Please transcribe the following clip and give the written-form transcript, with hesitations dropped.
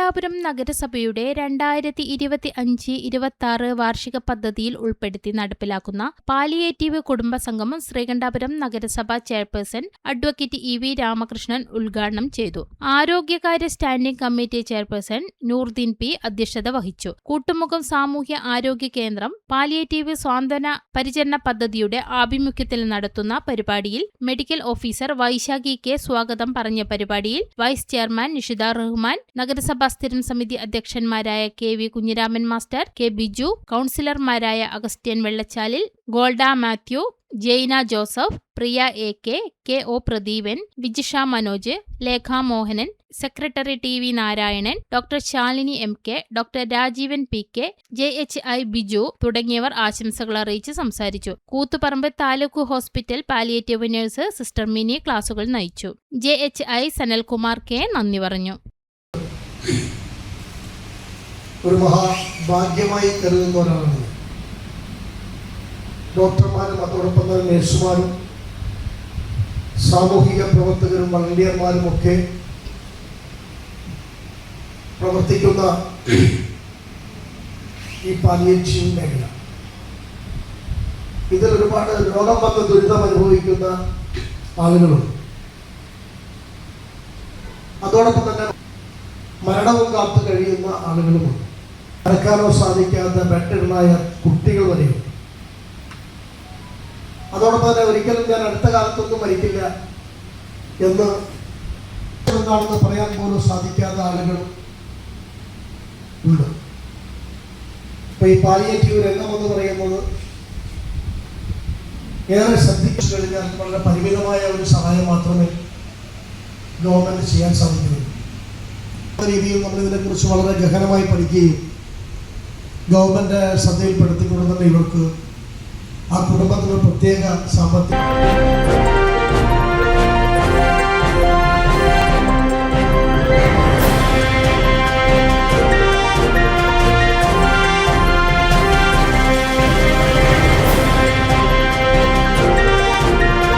ശ്രീകണ്ഠാപുരം നഗരസഭയുടെ 2025-26 വാർഷിക പദ്ധതിയിൽ ഉൾപ്പെടുത്തി നടപ്പിലാക്കുന്ന പാലിയേറ്റീവ് കുടുംബ സംഗമം ശ്രീകണ്ഠാപുരം നഗരസഭാ ചെയർപേഴ്സൺ അഡ്വക്കേറ്റ് ഇ.വി. രാമകൃഷ്ണൻ ഉദ്ഘാടനം ചെയ്തു. ആരോഗ്യകാര്യ standing committee chairperson Noordeen P അധ്യക്ഷത വഹിച്ചു. കൂട്ടുമുഖം സാമൂഹ്യ ആരോഗ്യ കേന്ദ്രം പാലിയേറ്റീവ് സ്വാന്തന പരിചരണ പദ്ധതിയുടെ ആഭിമുഖ്യത്തിൽ നടത്തുന്ന പരിപാടിയിൽ മെഡിക്കൽ ഓഫീസർ വൈശാഖി കെ സ്വാഗതം പറഞ്ഞ പരിപാടിയിൽ വൈസ് ചെയർമാൻ നിഷിത റഹ്മാൻ, നഗരസഭാ സ്ഥിരം സമിതി അധ്യക്ഷന്മാരായ കെ.വി. കുഞ്ഞിരാമൻ മാസ്റ്റർ, കെ. ബിജു, കൗൺസിലർമാരായ Augustine Vellachalil, Golda Mathew, Jaina Joseph, Priya AK., KO. Pradeepan, Vijisha Manoj, Lekha Mohanan, secretary TV. Narayanan, doctor Shalini MK., doctor Rajeevan PK., JHI. Biju തുടങ്ങിയവർ ആശംസകൾ അറിയിച്ച് സംസാരിച്ചു. Koothuparamba taluk hospital palliative nurse sister Mini ക്ലാസുകൾ നയിച്ചു. ജെ.എച്ച്.ഐ. സനൽകുമാർ കെ നന്ദി പറഞ്ഞു. ഒരു മഹാഭാഗ്യമായി കരുതുന്നവരാണ് ഡോക്ടർമാരും, അതോടൊപ്പം തന്നെ നഴ്സുമാരും, സാമൂഹിക പ്രവർത്തകരും, വളണ്ടിയർമാരും ഒക്കെ പ്രവർത്തിക്കുന്ന ഈ പാലിയേറ്റീവ് മേഖല. ഇതിൽ ഒരുപാട് രോഗം വന്ന് ദുരിതം അനുഭവിക്കുന്ന ആളുകളുണ്ട്. അതോടൊപ്പം തന്നെ മരണവും കാത്തു കഴിയുന്ന ആളുകളുമുണ്ട്. നടക്കാനോ സാധിക്കാത്ത ബെറ്റഡായ കുട്ടികൾ വരെയുണ്ട്. അതോടൊപ്പം തന്നെ ഒരിക്കലും ഞാൻ അടുത്ത കാലത്തൊന്നും മരിക്കില്ല എന്ന് എന്താണെന്ന് പറയാൻ പോലും സാധിക്കാത്ത ആളുകൾ ഉണ്ട്. ഇപ്പൊ ഈ പാലിയേറ്റീവ് രംഗം എന്ന് പറയുന്നത് ഏറെ ശ്രദ്ധിച്ചു കഴിഞ്ഞാൽ വളരെ പരിമിതമായ ഒരു സഹായം മാത്രമേ ഗവൺമെന്റ് ചെയ്യാൻ സാധിക്കുന്നുള്ളൂ. രീതിയിൽ നമ്മൾ ഇതിനെക്കുറിച്ച് വളരെ ഗഹനമായി പഠിക്കുകയും ഗവൺമെന്റ് ശ്രദ്ധയിൽപ്പെടുത്തിക്കൊണ്ട് തന്നെ ഇവർക്ക് ആ കുടുംബത്തിന് പ്രത്യേക സാമ്പത്തിക